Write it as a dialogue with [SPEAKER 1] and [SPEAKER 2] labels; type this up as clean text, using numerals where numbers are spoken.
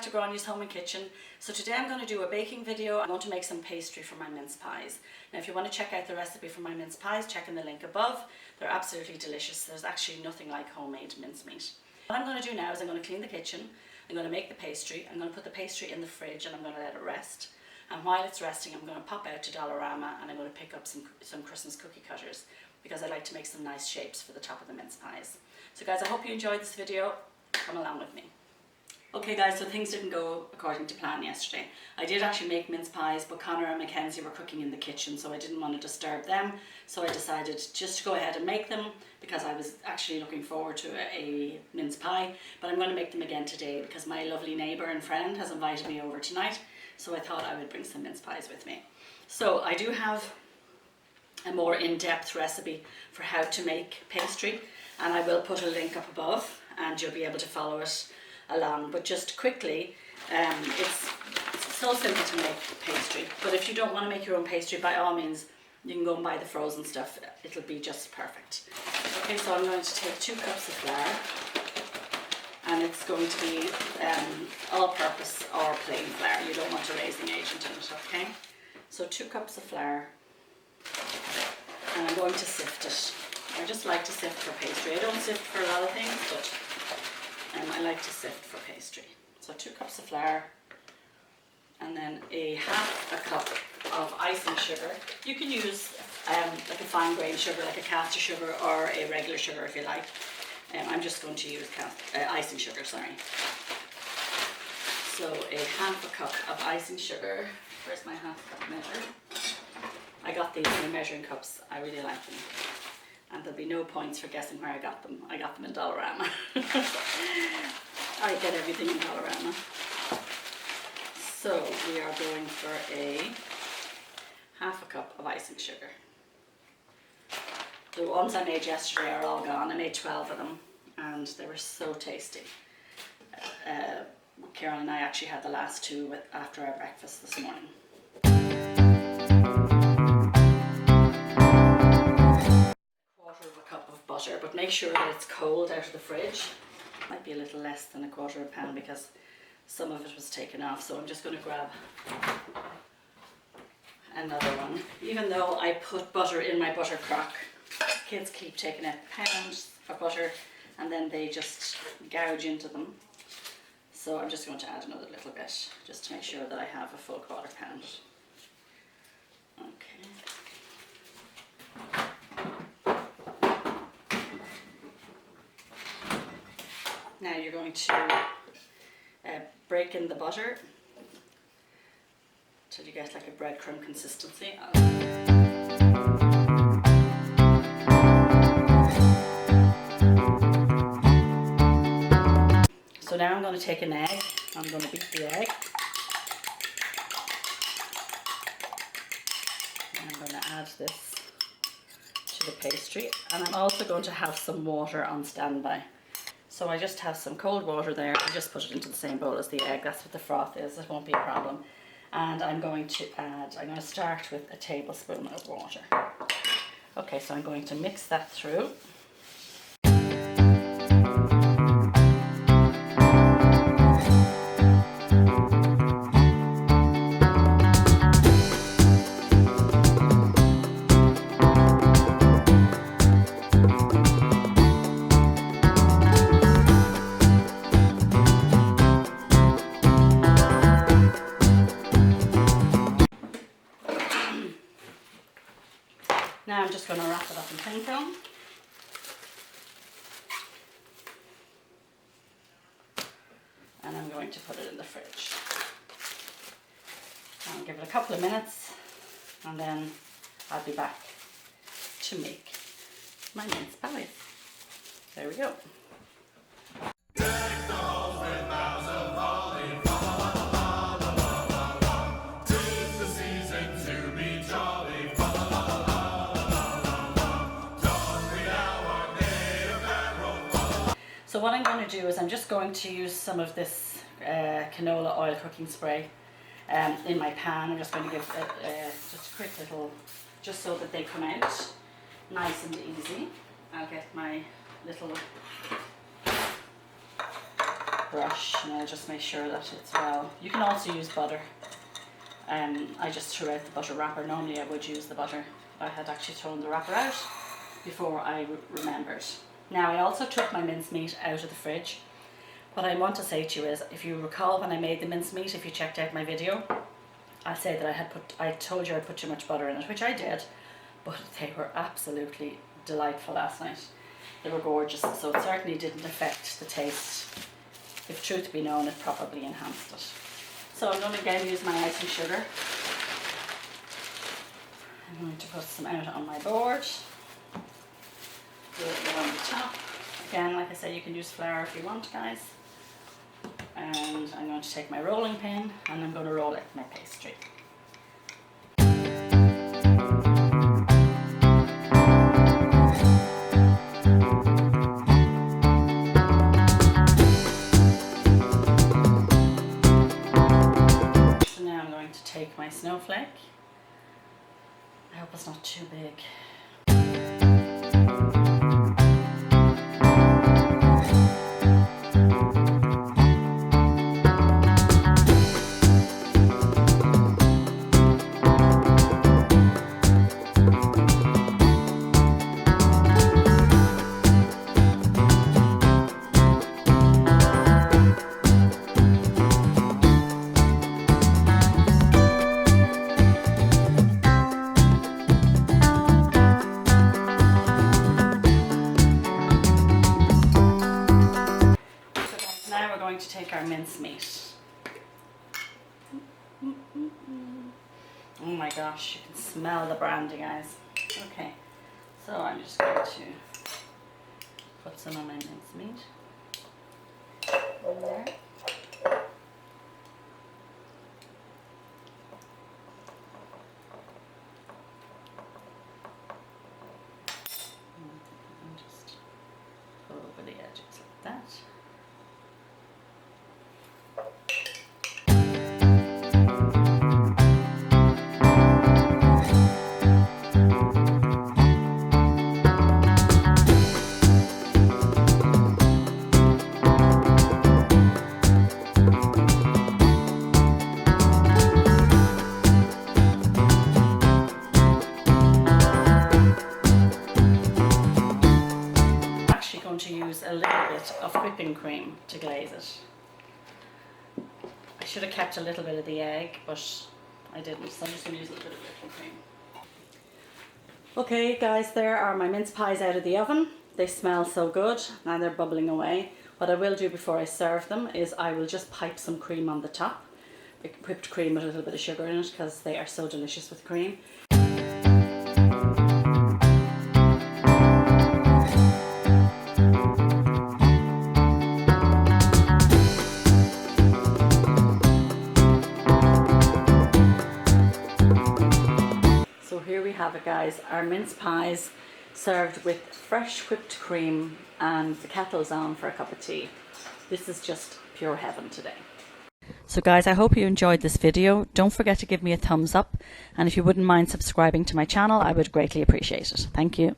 [SPEAKER 1] to Grawnya's Home and Kitchen. So today I'm going to do a baking video. I'm going to make some pastry for my mince pies. Now if you want to check out the recipe for my mince pies, check in the link above. They're absolutely delicious. There's actually nothing like homemade mince meat. What I'm going to do now is I'm going to clean the kitchen, I'm going to make the pastry, I'm going to put the pastry in the fridge and I'm going to let it rest. And while it's resting I'm going to pop out to Dollarama and I'm going to pick up some Christmas cookie cutters because I like to make some nice shapes for the top of the mince pies. So guys, I hope you enjoyed this video. Come along with me. Okay guys, so things didn't go according to plan yesterday. I did actually make mince pies, but Connor and Mackenzie were cooking in the kitchen, so I didn't want to disturb them. So I decided just to go ahead and make them because I was actually looking forward to a mince pie. But I'm going to make them again today because my lovely neighbour and friend has invited me over tonight. So I thought I would bring some mince pies with me. So I do have a more in-depth recipe for how to make pastry, and I will put a link up above and you'll be able to follow it along. But just quickly, it's so simple to make pastry, but if you don't want to make your own pastry, by all means you can go and buy the frozen stuff. It'll be just perfect. Okay, so I'm going to take 2 cups of flour, and it's going to be all-purpose or plain flour. You don't want a raising agent in it, okay? So 2 cups of flour, and I'm going to sift it. I just like to sift for pastry. I don't sift for a lot of things, but I like to sift for pastry. So 2 cups of flour, and then half a cup of icing sugar. You can use like a fine grain sugar, like a caster sugar, or a regular sugar if you like. I'm just going to use icing sugar, sorry. So half a cup of icing sugar. Where's my half cup measure? I got these in measuring cups. I really like them. And there'll be no points for guessing where I got them. I got them in Dollarama. I get everything in Dollarama. So we are going for half a cup of icing sugar. The ones I made yesterday are all gone. I made 12 of them and they were so tasty. Karen and I actually had the last 2 after our breakfast this morning. Butter, but make sure that it's cold out of the fridge. Might be a little less than a quarter of a pound because some of it was taken off, so I'm just going to grab another one. Even though I put butter in my butter crock, kids keep taking out pounds for butter and then they just gouge into them. So I'm just going to add another little bit just to make sure that I have a full quarter pound. Okay. Now you're going to break in the butter till you get like a breadcrumb consistency. So now I'm going to take an egg. I'm going to beat the egg. And I'm going to add this to the pastry, and I'm also going to have some water on standby. So I just have some cold water there. I just put it into the same bowl as the egg. That's what the froth is. It won't be a problem. And I'm going to start with a tablespoon of water. Okay, so I'm going to mix that through. Now I'm just going to wrap it up in cling film. And I'm going to put it in the fridge. I'll give it a couple of minutes and then I'll be back to make my mince pies. There we go. So what I'm going to do is I'm just going to use some of this canola oil cooking spray in my pan. I'm just going to give just a quick little, just so that they come out nice and easy. I'll get my little brush, and I'll just make sure that it's well. You can also use butter. I just threw out the butter wrapper. Normally I would use the butter. I had actually thrown the wrapper out before I remembered. Now I also took my mincemeat out of the fridge. What I want to say to you is, if you recall when I made the mincemeat, if you checked out my video, I said that I told you I'd put too much butter in it, which I did, but they were absolutely delightful last night. They were gorgeous, so it certainly didn't affect the taste. If truth be known, it probably enhanced it. So I'm going to again use my icing sugar. I'm going to put some out on my board. Do it around the top. Again, like I said, you can use flour if you want, guys. And I'm going to take my rolling pin and I'm going to roll out my pastry. So now I'm going to take my snowflake. I hope it's not too big. To take our mince meat. Oh my gosh, you can smell the brandy, guys. Okay, so I'm just going to put some on my mince meat in there. And just pull over the edges like that. To use a little bit of whipping cream to glaze it. I should have kept a little bit of the egg, but I didn't, so I'm just going to use a little bit of whipping cream. Okay guys, there are my mince pies out of the oven. They smell so good and they're bubbling away. What I will do before I serve them is I will just pipe some cream on the top, whipped cream with a little bit of sugar in it, because they are so delicious with cream. Here we have it, guys, our mince pies served with fresh whipped cream, and the kettle's on for a cup of tea. This is just pure heaven today. So guys, I hope you enjoyed this video. Don't forget to give me a thumbs up, and if you wouldn't mind subscribing to my channel, I would greatly appreciate it. Thank you.